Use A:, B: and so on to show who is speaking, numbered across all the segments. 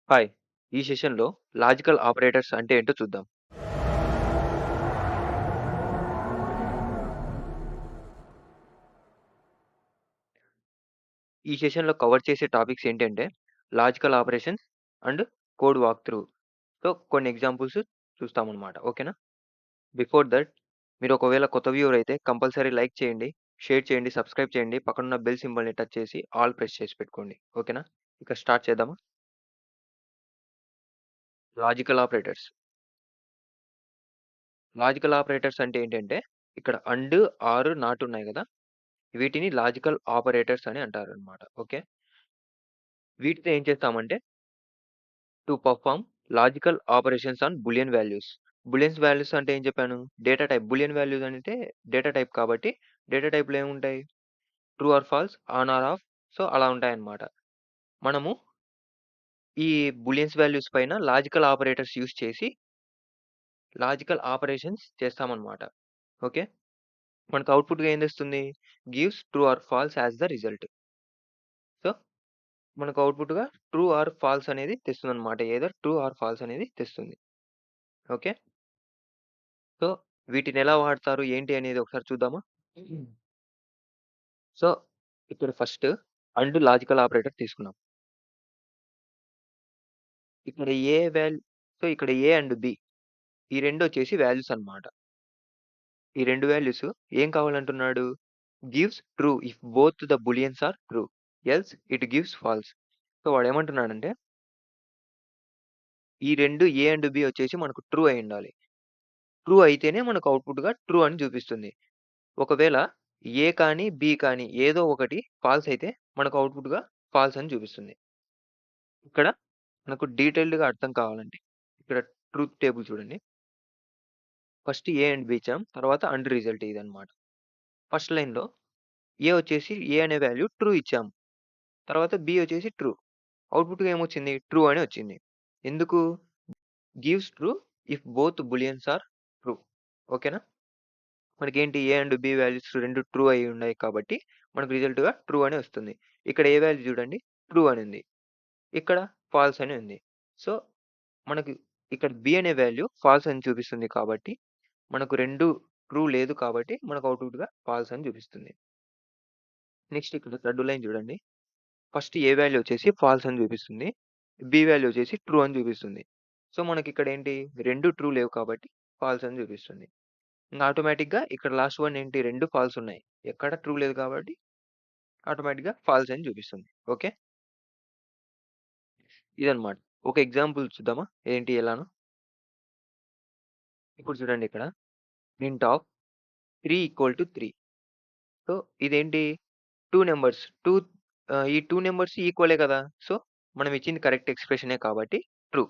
A: Hi! ఈ సెషన్‌లో logical operators అంటే ఏంటో చూద్దాం. ఈ సెషన్‌లో కవర్ చేసే టాపిక్స్ ఏంటంటే, logical operations and code walk through. So, కొన్ని ఎగ్జాంపుల్స్ చూస్తామన్నమాట. ఓకేనా? బిఫోర్ థట్ మీరు ఒకవేళ కొత్త వ్యూవర్ అయితే కంపల్సరీ లైక్ చేయండి, షేర్ చేయండి, సబ్స్క్రైబ్ చేయండి. పక్కనున్న బెల్ సింబల్‌ని టచ్ చేసి ఆల్ ప్రెస్ చేసి పెట్టుకోండి. ఓకేనా? ఇక స్టార్ట్ చేద్దామా? Logical operators. లాజికల్ ఆపరేటర్స్ అంటే ఏంటంటే, ఇక్కడ అండ్, ఆర్, నాట్ ఉన్నాయి గదా! వీటిని లాజికల్ ఆపరేటర్స్ అని అంటారన్నమాట. ఓకే. వీటితో ఏం చేస్తామంటే to perform logical operations on Boolean values. Booleans values అంటే ఏం చెప్పాను? Data type. బూలియన్ వాల్యూస్ అంటే డేటా టైప్ కాబట్టి డేటా టైప్‌లో ఏముంటాయి? True or false, on or off. So, అలా ఉంటాయన్నమాట. మనము ఈ బూలియన్స్ వాల్యూస్ పైన లాజికల్ ఆపరేటర్స్ యూజ్ చేసి లాజికల్ ఆపరేషన్స్ చేస్తామన్నమాట. ఓకే. మనకు అవుట్‌పుట్‌గా ఏం తెస్తుంది? Gives true or false as the result. So, మనకు అవుట్‌పుట్‌గా ట్రూ ఆర్ ఫాల్స్ అనేది తెస్తుందన్నమాట. ఎయిదర్ ట్రూ ఆర్ ఫాల్స్ అనేది తెస్తుంది. ఓకే. సో, వీటినెలా వాడతారు? ఏంటి అనేది ఒకసారి చూద్దామా? సో, ఇక్కడ ఫస్ట్ అండ్ లాజికల్ ఆపరేటర్ తీసుకున్నాం. ఇక్కడ ఏ వాల్ సో, ఇక్కడ ఏ అండ్ బి ఈ రెండొచ్చేసి వాల్యూస్ అన్నమాట. ఈ 2 వాల్యూస్ ఏం కావాలంటున్నాడు? Gives true if both the Booleans are true. Else it gives false. So, వాడేమంటున్నాడంటే ఈ 2 ఏ అండ్ బి వచ్చేసి మనకు ట్రూ అయ్యుండాలి. ట్రూ అయితేనే మనకు అవుట్‌పుట్‌గా ట్రూ అని చూపిస్తుంది. ఒకవేళ ఏ కానీ, బి కానీ ఏదో ఒకటి ఫాల్స్ అయితే మనకు అవుట్‌పుట్‌గా ఫాల్స్ అని చూపిస్తుంది. ఇక్కడ మనకు డీటెయిల్డ్‌గా అర్థం కావాలంటే ఇక్కడ ట్రూత్ టేబుల్ చూడండి. ఫస్ట్ ఏ అండ్ బి ఇచ్చాం. తర్వాత అండ్ రిజల్ట్ ఇదన్నమాట. ఫస్ట్ లైన్‌లో ఏ వచ్చేసి ఏ అనే వాల్యూ ట్రూ ఇచ్చాం. తర్వాత బి వచ్చేసి ట్రూ. అవుట్‌పుట్‌గా ఏమొచ్చింది? ట్రూ అని వచ్చింది. ఎందుకు? Gives true if both Booleans are true. ఓకేనా? మనకేంటి A and B values 2 true అయ్యి ఉన్నాయి కాబట్టి మనకు రిజల్ట్‌గా ట్రూ అని వస్తుంది. ఇక్కడ ఏ వాల్యూ చూడండి ట్రూ అని ఉంది. ఇక్కడ ఫాల్స్ అని ఉంది. సో, మనకు ఇక్కడ బి అనే వాల్యూ ఫాల్స్ అని చూపిస్తుంది కాబట్టి, మనకు 2 ట్రూ లేదు కాబట్టి, మనకు అవుట్‌పుట్‌గా ఫాల్స్ అని చూపిస్తుంది. నెక్స్ట్ ఇక్కడ థర్డ్ లైన్ చూడండి. ఫస్ట్ ఏ వాల్యూ వచ్చేసి ఫాల్స్ అని చూపిస్తుంది. బి వాల్యూ వచ్చేసి ట్రూ అని చూపిస్తుంది. సో, మనకిక్కడ ఏంటి 2 ట్రూ లేవు కాబట్టి ఫాల్స్ అని చూపిస్తుంది. ఇంక ఆటోమేటిక్‌గా ఇక్కడ లాస్ట్ వన్ ఏంటి 2 ఫాల్స్ ఉన్నాయి. ఎక్కడ ట్రూ లేదు కాబట్టి ఆటోమేటిక్‌గా ఫాల్స్ అని చూపిస్తుంది. ఓకే. ఇదన్నమాట. ఒక ఎగ్జాంపుల్ చూద్దామా? ఏంటి ఎలానో? ఇప్పుడు చూడండి ఇక్కడ ప్రింట్ ఆఫ్ 3 = 3. సో, ఇదేంటి 2 నంబర్స్. ఈ 2 నంబర్స్ ఈక్వలే కదా! సో, మనం ఇచ్చింది కరెక్ట్ ఎక్స్‌ప్రెషనే కాబట్టి ట్రూ.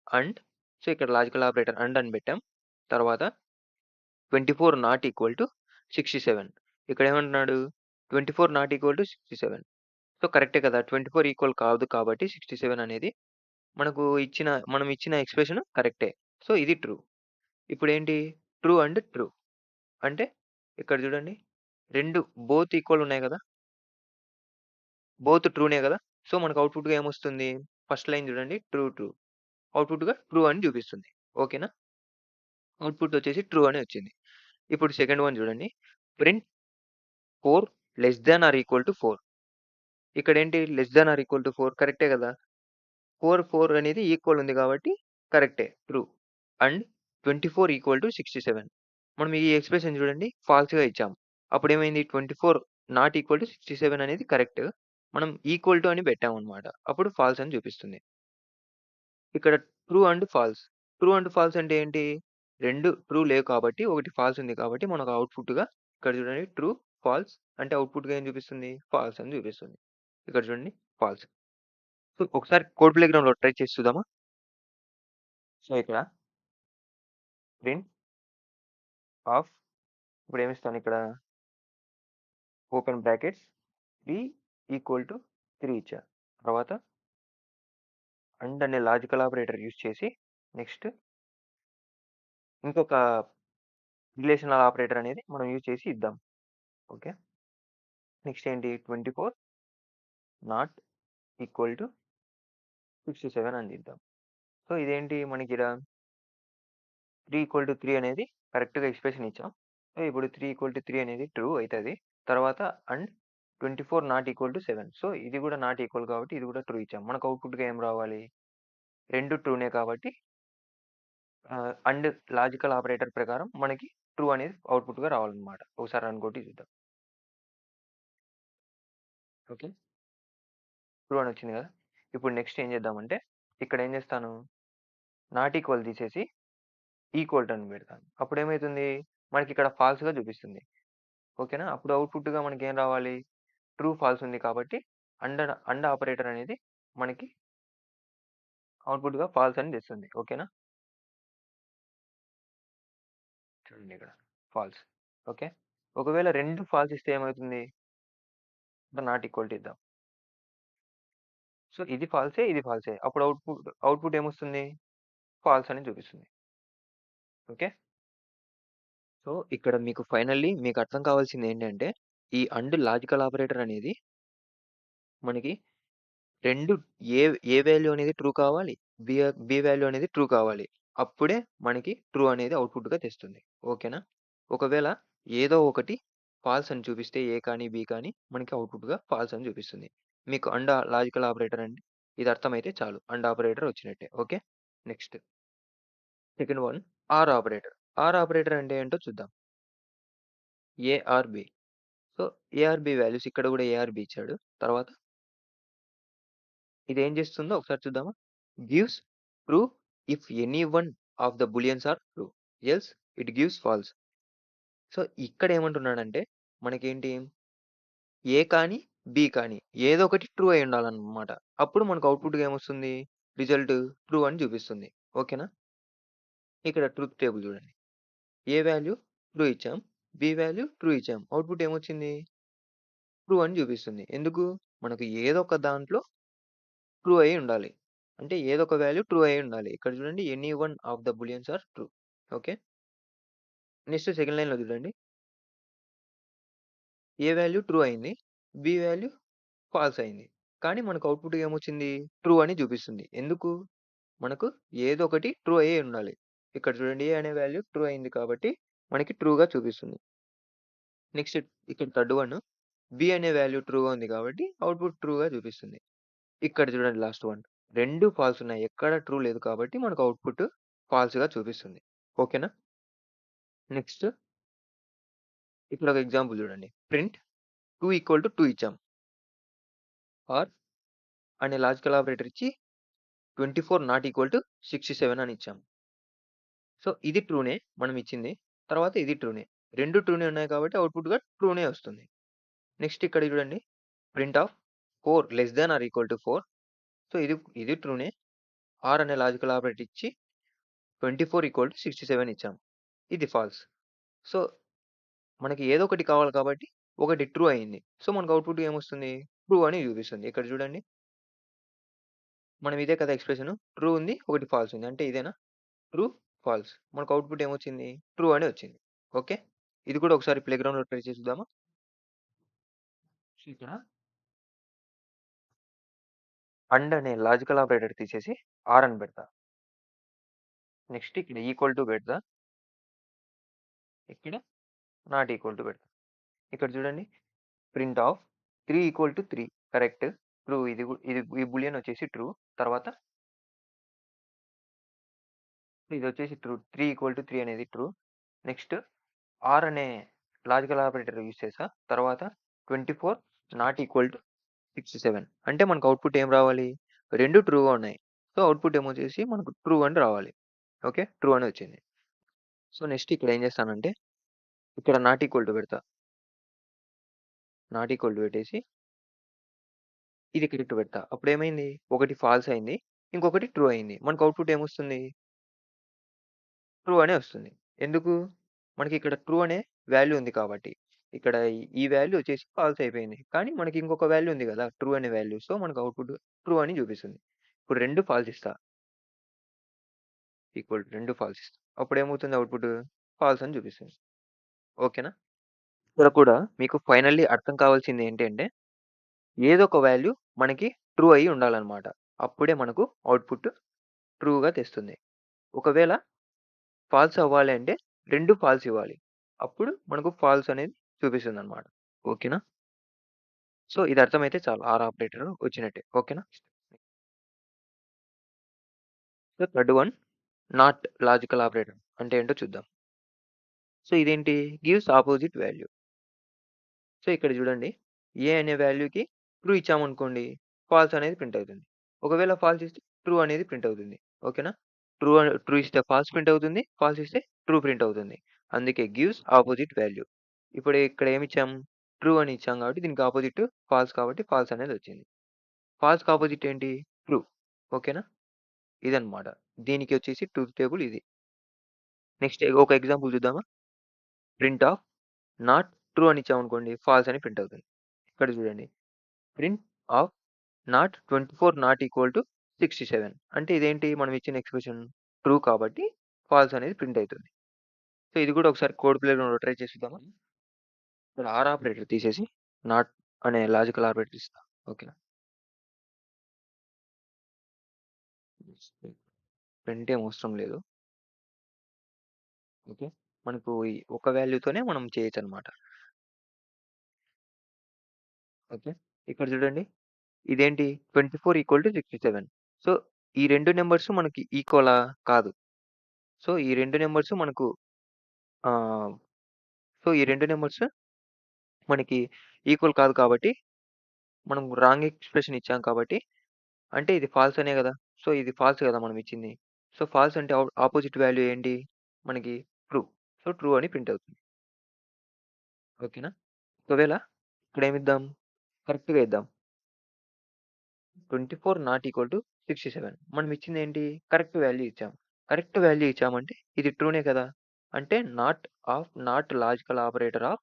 A: అండ్ సో, ఇక్కడ లాజికల్ ఆపరేటర్ అండ్ అని పెట్టాం. తర్వాత 24 not equal to 67. ఇక్కడేమంటున్నాడు? 24 not equal to 67. So, కరెక్టే కదా! 24 ఈక్వల్ కాదు కాబట్టి 67 అనేది మనం ఇచ్చిన ఎక్స్‌ప్రెషన్ కరెక్టే. సో, ఇది ట్రూ. ఇప్పుడేంటి ట్రూ అండ్ ట్రూ. అంటే ఇక్కడ చూడండి 2 బోత్ ఈక్వల్ ఉన్నాయి కదా! బోత్ ట్రూనే గదా! సో, మనకు అవుట్‌పుట్‌గా ఏమొస్తుంది? ఫస్ట్ లైన్ చూడండి ట్రూ, ట్రూ. అవుట్‌పుట్‌గా ట్రూ అని చూపిస్తుంది. ఓకేనా? అవుట్‌పుట్ వచ్చేసి ట్రూ అని వచ్చింది. ఇప్పుడు సెకండ్ వన్ చూడండి. Print 4 less than or equal to 4. ఇక్కడేంటి less than or equal to 4 కరెక్టే గదా! 4, 4 అనేది ఈక్వల్ ఉంది కాబట్టి కరెక్టే. ట్రూ. And 24 equal to 67. మనం ఈ ఎక్స్‌ప్రెషన్ చూడండి ఫాల్స్‌గా ఇచ్చాం. అప్పుడేమైంది 24 నాట్ ఈక్వల్ టు 67 అనేది కరెక్ట్. మనం ఈక్వల్ టు అని పెట్టామన్నమాట. అప్పుడు ఫాల్స్ అని చూపిస్తుంది. ఇక్కడ true and false. True and false అంటే ఏంటి? 2 ట్రూ లేవు కాబట్టి, ఒకటి ఫాల్స్ ఉంది కాబట్టి, మనకు అవుట్‌పుట్‌గా ఇక్కడ చూడండి ట్రూ, ఫాల్స్ అంటే అవుట్‌పుట్‌గా ఏం చూపిస్తుంది? ఫాల్స్ అని చూపిస్తుంది. ఇక్కడ చూడండి ఫాల్స్. సో, ఒకసారి కోడ్ ప్లే గ్రౌండ్‌లో ట్రై చేసి చూద్దామా? సో, ఇక్కడ ప్రింట్ ఆఫ్ ఇప్పుడేమిస్తాను ఇక్కడ ఓపెన్ బ్రాకెట్స్ 3 ఈక్వల్ టు 3 ఇచ్చా. తర్వాత అండ్ అనే లాజికల్ ఆపరేటర్ యూజ్ చేసి నెక్స్ట్ ఇంకొక రిలేషనల్ ఆపరేటర్ అనేది మనం యూజ్ చేసి ఇద్దాం. ఓకే. నెక్స్ట్ ఏంటి 24 నాట్ ఈక్వల్ టు 67 అని దిద్దాం. సో, ఇదేంటి మనకిడ 3 అనేది కరెక్ట్‌గా ఎక్స్‌ప్రెషన్ ఇచ్చాం. సో, ఇప్పుడు 3 అనేది ట్రూ అయితది. తర్వాత and 24 not equal to 7. So, ఇది గూడా నాట్ ఈక్వల్ కాబట్టి ఇది గూడా ట్రూ ఇచ్చాం. మనకు అవుట్‌పుట్‌గా ఏం రావాలి? 2 ట్రూనే కాబట్టి అండ్ లాజికల్ ఆపరేటర్ ప్రకారం మనకి ట్రూ అనేది అవుట్‌పుట్‌గా రావాలన్నమాట. ఒకసారి రన్ కొట్టి చూద్దాం. ఓకే. ట్రూ అని వచ్చింది గదా! ఇప్పుడు నెక్స్ట్ ఏం చేద్దామంటే ఇక్కడ ఏం చేస్తాను? నాట్ ఈక్వల్ తీసేసి ఈక్వల్ టు అని పెడతాను. అప్పుడేమైతుంది? మనకిక్కడ ఫాల్స్‌గా చూపిస్తుంది. ఓకేనా? అప్పుడు అవుట్‌పుట్‌గా మనకేం రావాలి? ట్రూ, ఫాల్స్ ఉంది కాబట్టి అండ్ ఆపరేటర్ అనేది మనకి అవుట్‌పుట్‌గా ఫాల్స్ అని తెస్తుంది. ఓకేనా? చూడండి ఇక్కడ ఫాల్స్. ఓకే. ఒకవేళ 2 ఫాల్స్ ఇస్తే ఏమవుతుంది? నాట్ ఈక్వల్ టు ఇద్దాం. సో, ఇది ఫాల్సే, ఇది ఫాల్సే. అప్పుడు అవుట్‌పుట్ ఏమొస్తుంది? ఫాల్స్ అని చూపిస్తుంది. ఓకే. సో, ఇక్కడ మీకు ఫైనల్లీ మీకు అర్థం కావాల్సిందేంటంటే, ఈ అండ్ లాజికల్ ఆపరేటర్ అనేది మనకి 2 ఏ ఏ వాల్యూ అనేది ట్రూ కావాలి. బి వాల్యూ అనేది ట్రూ కావాలి. అప్పుడే మనకి ట్రూ అనేది అవుట్‌పుట్‌గా తెస్తుంది. ఓకేనా? ఒకవేళ ఏదో ఒకటి ఫాల్స్ అని చూపిస్తే ఏ కానీ, బి కానీ మనకి అవుట్‌పుట్‌గా ఫాల్స్ అని చూపిస్తుంది. మీకు అండ్ లాజికల్ ఆపరేటర్ అంటే ఇది అర్థమైతే చాలు. అండ్ ఆపరేటర్ వచ్చినట్టే. Okay. Next second one or operator. Or operator అంటే ఏంటో చూద్దాం. A or B. So, A or B values ఇక్కడ కూడా ఏ ఆర్ బి ఇచ్చాడు. తర్వాత ఇదేం చేస్తుందో ఒకసారి చూద్దామా? Gives true if any one of the Booleans are true. Else it gives false. So, ఇక్కడ ఏమంటున్నాడంటే మనకేంటి ఏ కానీ, బి కానీ ఏదో ఒకటి ట్రూ అయి ఉండాలన్నమాట. అప్పుడు మనకు అవుట్‌పుట్‌గా ఏమొస్తుంది? రిజల్ట్ ట్రూ అని చూపిస్తుంది. ఓకేనా? ఇక్కడ ట్రూత్ టేబుల్ చూడండి. ఏ వాల్యూ ట్రూ ఇచ్చాం. బి వాల్యూ ట్రూ ఇచ్చాం. అవుట్‌పుట్ ఏమొచ్చింది? ట్రూ అని చూపిస్తుంది. ఎందుకు? మనకు ఏదో ఒక దాంట్లో ట్రూ అయ్యి ఉండాలి. అంటే ఏదో ఒక వాల్యూ ట్రూ అయ్యి ఉండాలి. ఇక్కడ చూడండి any one of the Booleans are true. Okay. Next second లైన్‌లో చూడండి. ఏ వాల్యూ ట్రూ అయింది. బి వాల్యూ ఫాల్స్ అయింది. కానీ మనకు అవుట్‌పుట్ ఏమొచ్చింది? ట్రూ అని చూపిస్తుంది. ఎందుకు? మనకు ఏదో ఒకటి ట్రూ అయ్యే ఉండాలి. ఇక్కడ చూడండి ఏ అనే వాల్యూ ట్రూ అయింది కాబట్టి మనకి ట్రూగా చూపిస్తుంది. నెక్స్ట్ ఇక్కడ థర్డ్ వన్ బి అనే వాల్యూ ట్రూగా ఉంది కాబట్టి అవుట్‌పుట్ ట్రూగా చూపిస్తుంది. ఇక్కడ చూడండి లాస్ట్ వన్. 2 ఫాల్స్ ఉన్నాయి. ఎక్కడ ట్రూ లేదు కాబట్టి మనకు అవుట్‌పుట్ ఫాల్స్‌గా చూపిస్తుంది. ఓకేనా? నెక్స్ట్ ఇక్కడ ఒక ఎగ్జాంపుల్ చూడండి. ప్రింట్ 2 ఇచ్చాం. ఆర్ అనే లాజికల్ ఆపరేటర్ ఇచ్చి 24 నాట్ ఈక్వల్ టు 67 అని ఇచ్చాం. సో, ఇది ట్రూనే మనం ఇచ్చింది. తర్వాత ఇది ట్రూనే. 2 ట్రూనే ఉన్నాయి కాబట్టి అవుట్‌పుట్‌గా ట్రూనే వస్తుంది. నెక్స్ట్ ఇక్కడ చూడండి. Print of 4 less than or equal to 4. So, ఇది ట్రూనే. ఆర్ అనే లాజికల్ ఆపరేటర్ ఇచ్చి 24 ఈక్వల్ టు 67 ఇచ్చాం. ఇది ఫాల్స్. సో, మనకి ఏదో ఒకటి కావాలి కాబట్టి ఒకటి ట్రూ అయింది. సో, మనకు అవుట్‌పుట్ ఏమొస్తుంది? ట్రూ అని చూపిస్తుంది. ఇక్కడ చూడండి. మనం ఇదే కదా ఎక్స్‌ప్రెషన్. ట్రూ ఉంది. ఒకటి ఫాల్స్ ఉంది. అంటే ఇదేనా? True, false. మనకు అవుట్‌పుట్ ఏమొచ్చింది? ట్రూ అని వచ్చింది. ఓకే. ఇది కూడా ఒకసారి ప్లేగ్రౌండ్‌లో ట్రై చేసి చూద్దామా? సో, ఇక్కడ అండ్ అనే లాజికల్ ఆపరేటర్ తీసేసి ఆర్ అని పెడతా. నెక్స్ట్ ఇక్కడ ఈక్వల్ టు పెడతా. ఇక్కడ నాట్ ఈక్వల్ టు పెడతా. ఇక్కడ చూడండి. Print of 3 correct. ట్రూ ఇది ఈ బూలియన్ వచ్చేసి ట్రూ. తర్వాత ఇదొచ్చేసి ట్రూ. 3 అనేది ట్రూ. నెక్స్ట్ ఆర్ అనే లాజికల్ ఆపరేటర్ యూజ్ చేశా. తర్వాత 24 నాట్ ఈక్వల్ టు 67 అంటే మనకు అవుట్‌పుట్ ఏం రావాలి? 2 ట్రూగా ఉన్నాయి. సో, అవుట్‌పుట్ ఏమొచ్చేసి మనకు ట్రూ అని రావాలి. ఓకే. ట్రూ అని వచ్చింది. సో, నెక్స్ట్ ఇక్కడ ఏం చేస్తానంటే ఇక్కడ నాట్ ఈక్వల్ టు పెడతా. నాట్ ఈక్వల్ టు పెట్టేసి ఇది కరెక్ట్ పెడతా. అప్పుడేమైంది? ఒకటి ఫాల్స్ అయింది. ఇంకొకటి ట్రూ అయింది. మనకు అవుట్‌పుట్ ఏమొస్తుంది? ట్రూ అనే వస్తుంది. ఎందుకు? మనకిక్కడ ట్రూ అనే వాల్యూ ఉంది కాబట్టి. ఇక్కడ ఈ వాల్యూ వచ్చేసి ఫాల్స్ అయిపోయింది. కానీ మనకి ఇంకొక వాల్యూ ఉంది గదా! ట్రూ అనే వాల్యూ. సో, మనకు అవుట్‌పుట్ ట్రూ అని చూపిస్తుంది. ఇప్పుడు 2 ఫాల్స్ ఇస్తా. ఈక్వల్ టు 2 ఫాల్స్ ఇస్తా. అప్పుడేమవుతుంది అవుట్‌పుట్? ఫాల్స్ అని చూపిస్తుంది. ఓకేనా? ఇక్కడ కూడా మీకు ఫైనల్లీ అర్థం కావాల్సింది ఏంటంటే, ఏదో ఒక వాల్యూ మనకి ట్రూ అయ్యి ఉండాలన్నమాట. అప్పుడే మనకు అవుట్‌పుట్ ట్రూగా తెస్తుంది. ఒకవేళ ఫాల్స్ అవ్వాలి అంటే 2 ఫాల్స్ ఇవ్వాలి. అప్పుడు మనకు ఫాల్స్ అనేది చూపిస్తుందన్నమాట. ఓకేనా? సో, ఇది అర్థమైతే చాలు. ఆర్ ఆపరేటర్ వచ్చినట్టే. ఓకేనా? So, third one not logical operator అంటే ఏంటో చూద్దాం. సో, ఇదేంటి? Gives opposite value. సో, ఇక్కడ చూడండి. ఏ అనే వాల్యూకి ట్రూ ఇచ్చామనుకోండి, ఫాల్స్ అనేది ప్రింట్ అవుతుంది. ఒకవేళ ఫాల్స్ ఇస్తే ట్రూ అనేది ప్రింట్ అవుతుంది. ఓకేనా? ట్రూ ఇస్తే ఫాల్స్ ప్రింట్ అవుతుంది. ఫాల్స్ ఇస్తే ట్రూ ప్రింట్ అవుతుంది. అందుకే గివ్స్ అపోజిట్ వాల్యూ. ఇప్పుడు ఇక్కడ ఏమిచ్చాం? ట్రూ అని ఇచ్చాం కాబట్టి దీనికి అపోజిట్ ఫాల్స్ కాబట్టి ఫాల్స్ అనేది వచ్చింది. ఫాల్స్‌కి అపోజిట్ ఏంటి? ట్రూ. ఓకేనా? ఇదన్నమాట. దీనికి వచ్చేసి ట్రూత్ టేబుల్ ఇది. నెక్స్ట్ ఒక ఎగ్జాంపుల్ చూద్దామా? ప్రింట్ ఆఫ్ నాట్ ట్రూ అని ఇచ్చామనుకోండి, ఫాల్స్ అని ప్రింట్ అవుతుంది. ఇక్కడ చూడండి. Print of not 24 not equal to 67 అంటే ఇదేంటి? మనం ఇచ్చిన ఎక్స్‌ప్రెషన్ ట్రూ కాబట్టి ఫాల్స్ అనేది ప్రింట్ అయితుంది. సో, ఇది కూడా ఒకసారి కోడ్ ప్లేలో ట్రై చేసి చూద్దామా? ఇక్కడ ఆర్ ఆపరేటర్ తీసేసి నాట్ అనే లాజికల్ ఆపరేటర్ ఇస్తా. ఓకేనా? ప్రింట్ ఏం అవసరం లేదు. ఓకే. మనకు ఈ ఒక వాల్యూతోనే మనం చేయొచ్చనమాట. ఓకే. ఇక్కడ చూడండి. ఇదేంటి 24 = 67. సో, ఈ 2 నంబర్స్ మనకి ఈక్వలా? కాదు. సో, ఈ 2 నంబర్స్ మనకు ఆహ్, సో, ఈ 2 నంబర్స్ మనకి ఈక్వల్ కాదు కాబట్టి, మనం రాంగ్ ఎక్స్‌ప్రెషన్ ఇచ్చాం కాబట్టి, అంటే ఇది ఫాల్స్ అనే గదా! సో, ఇది ఫాల్స్ గదా! మనం ఇచ్చింది. సో, ఫాల్స్ అంటే అపోజిట్ వాల్యూ ఏంటి? మనకి ట్రూ. సో, ట్రూ అని ప్రింట్ అవుతుంది. ఓకేనా? ఒకవేళ ఇక్కడేమిద్దాం? కరెక్ట్‌గా ఇద్దాం. 24 ≠ 67 మనం ఇచ్చిందేంటి? కరెక్ట్ వాల్యూ ఇచ్చాం. కరెక్ట్ వాల్యూ ఇచ్చామంటే ఇది ట్రూనే కదా! అంటే not logical operator of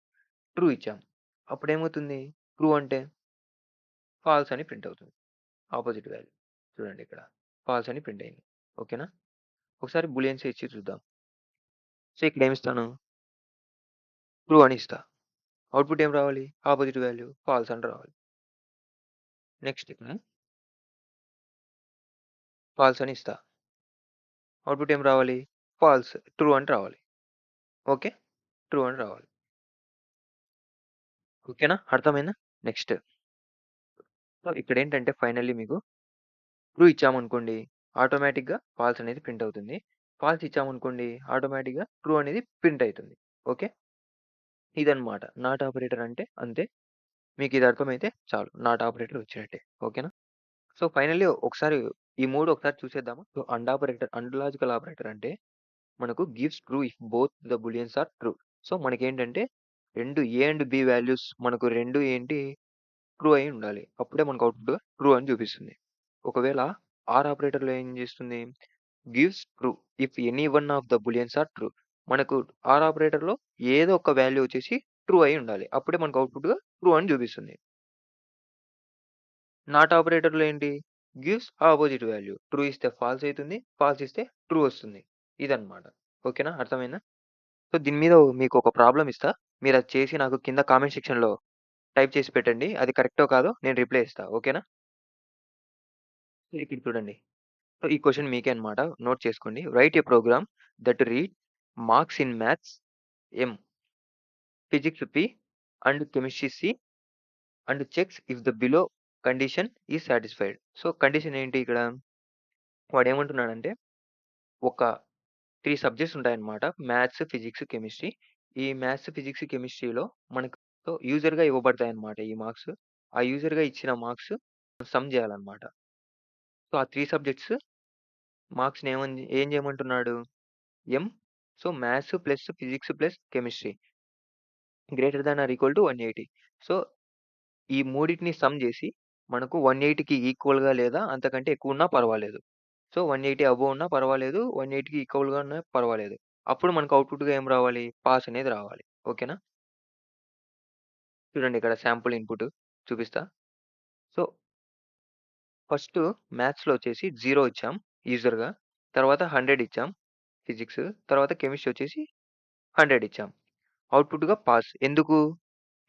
A: true ఇచ్చాం. అప్పుడేమవుతుంది? ట్రూ అంటే ఫాల్స్ అని ప్రింట్ అవుతుంది. Opposite value. చూడండి ఇక్కడ. ఫాల్స్ అని ప్రింట్ అయింది. ఓకేనా? ఒకసారి బూలియన్స్ ఇచ్చి చూద్దాం. సో, ఇక్కడేమిస్తాను? ట్రూ అని ఇస్తా. అవుట్‌పుట్ ఏం రావాలి? అపోజిట్ వాల్యూ ఫాల్స్ అని రావాలి. నెక్స్ట్ ఇక్కడ ఫాల్స్ అని ఇస్తా. అవుట్‌పుట్ ఏం రావాలి? ఫాల్స్ ట్రూ అని రావాలి. ఓకే. ట్రూ అని రావాలి. ఓకేనా? అర్థమైందా? నెక్స్ట్. సో, ఇక్కడేంటంటే ఫైనల్లీ మీకు ట్రూ ఇచ్చామనుకోండి, ఆటోమేటిక్‌గా ఫాల్స్ అనేది ప్రింట్ అవుతుంది. ఫాల్స్ ఇచ్చామనుకోండి, ఆటోమేటిక్‌గా ట్రూ అనేది ప్రింట్ అయితుంది. ఓకే. ఇదన్నమాట. నాట్ ఆపరేటర్ అంటే అంతే. మీకిది అర్థమైతే చాలు. నాట్ ఆపరేటర్ వచ్చినట్టే. ఓకేనా? సో, ఫైనల్లీ ఒకసారి ఈ 3 ఒకసారి చూసేద్దామా? సో, అండ్ లాజికల్ ఆపరేటర్ అంటే మనకు gives true if both the Booleans are true. So, మనకేంటంటే 2 ఏ అండ్ బి వాల్యూస్ మనకు 2 ఏంటి? ట్రూ అయి ఉండాలి. అప్పుడే మనకు అవుట్‌పుట్ ట్రూ అని చూపిస్తుంది. ఒకవేళ ఆర్ ఆపరేటర్‌లో ఏం చేస్తుంది? Gives true if any one of the Booleans are true. మనకు ఆర్ ఆపరేటర్‌లో ఏదో ఒక వాల్యూ వచ్చేసి ట్రూ అయి ఉండాలి. అప్పుడే మనకు అవుట్‌పుట్‌గా ట్రూ అని చూపిస్తుంది. నాట్ ఆపరేటర్‌లో ఏంటి? Gives opposite value. ట్రూ ఇస్తే ఫాల్స్ అయితుంది. ఫాల్స్ ఇస్తే ట్రూ వస్తుంది. ఇదన్నమాట. ఓకేనా? అర్థమైందా? సో, దీని మీద మీకొక ప్రాబ్లమ్ ఇస్తా. మీరది చేసి నాకు కింద కామెంట్ సెక్షన్‌లో టైప్ చేసి పెట్టండి. అది కరెక్టో కాదో నేను రిప్లై ఇస్తా. ఓకేనా? సో, ఇక్కడ చూడండి. సో, ఈ క్వెషన్ మీకే అన్నమాట. నోట్ చేసుకోండి. Write a program that read marks in maths M, physics P and chemistry C and checks if the below condition is satisfied. So, condition ఏంటి ఇక్కడ? వాడేమంటున్నాడంటే ఒక 3 సబ్జెక్ట్స్ ఉంటాయన్నమాట. Maths, physics, chemistry. ఈ మ్యాథ్స్, ఫిజిక్స్, కెమిస్ట్రీలో మనకు యూజర్‌గా ఇవ్వబడతాయన్నమాట ఈ మార్క్స్. ఆ యూజర్‌గా ఇచ్చిన మార్క్స్ సమ్ జేయాలన్నమాట. సో, ఆ 3 సబ్జెక్ట్స్ మార్క్స్‌ని ఏం జేయమంటున్నాడు? ఎం. So, maths plus physics plus chemistry greater than or equal to 180. So, ఈ మూడిటిని సమ్ జేసి మనకు 180కి ఈక్వల్‌గా లేదా అంతకంటే ఎక్కువున్నా పర్వాలేదు. సో, 180 అబోవ్ ఉన్నా పర్వాలేదు. 180కి ఈక్వల్‌గా ఉన్నా పర్వాలేదు. అప్పుడు మనకు అవుట్‌పుట్‌గా ఏం రావాలి? పాస్ అనేది రావాలి. ఓకేనా? చూడండి ఇక్కడ శాంపుల్ ఇన్‌పుట్ చూపిస్తా. సో, ఫస్టు మ్యాథ్స్‌లో వచ్చేసి 0 ఇచ్చాం యూజర్‌గా. తర్వాత 100 ఇచ్చాం ఫిజిక్స్. తర్వాత కెమిస్ట్రీ వచ్చేసి 100 ఇచ్చాం. అవుట్‌పుట్‌గా పాస్. ఎందుకు?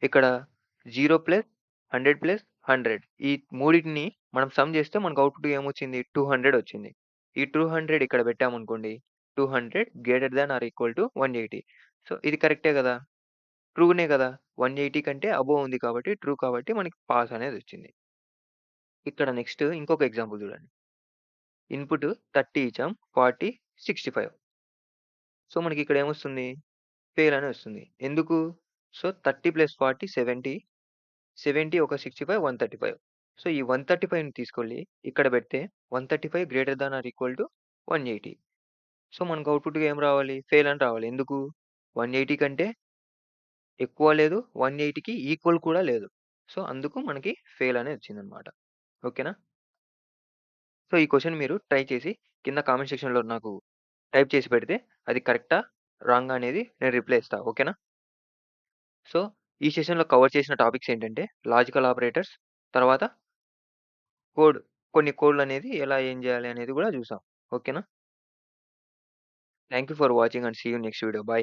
A: ఇక్కడ 0 + 100 + 100 ఈ మూడిటిని మనం సమ్ చేస్తే మనకు అవుట్‌పుట్ ఏమొచ్చింది? 200 వచ్చింది. ఈ 200 ఇక్కడ పెట్టామనుకోండి. 200 greater than or equal to 180. So, ఇది కరెక్టే గదా! ట్రూనే గదా! 180 కంటే అబోవ్ ఉంది కాబట్టి ట్రూ కాబట్టి మనకి పాస్ అనేదొచ్చింది. ఇక్కడ నెక్స్ట్ ఇంకొక ఎగ్జాంపుల్ చూడండి. ఇన్‌పుట్ 30 ఇచ్చాం. 40, 65. సో, మనకిక్కడ ఏమొస్తుంది? ఫెయిల్ అని వస్తుంది. ఎందుకు? సో, 30 + 40 70. 70 ఒక 65 135. సో, ఈ 135ని తీసుకెళ్ళి ఇక్కడ పెడితే 135 greater than or equal to 180. So, మనకు అవుట్‌పుట్‌గా ఏం రావాలి? ఫెయిల్ అని రావాలి. ఎందుకు? 180 కంటే ఎక్కువ లేదు. 180కి ఈక్వల్ కూడా లేదు. సో, అందుకు మనకి ఫెయిల్ అని వచ్చిందన్నమాట. ఓకేనా? సో, ఈ క్వెషన్ మీరు ట్రై చేసి కింద కామెంట్ సెక్షన్‌లో నాకు టైప్ చేసి పెడితే అది కరెక్టా? రాంగా అనేది నేను రిప్లై ఇస్తా. ఓకేనా? సో, ఈ సెషన్‌లో కవర్ చేసిన టాపిక్స్ ఏంటంటే లాజికల్ ఆపరేటర్స్, తర్వాత కోడ్ కొన్ని కోడ్‌లనేది ఎలా ఏం జేయాలి అనేది గూడా జూసాం. ఓకేనా? Thank you for watching and see you next video. By.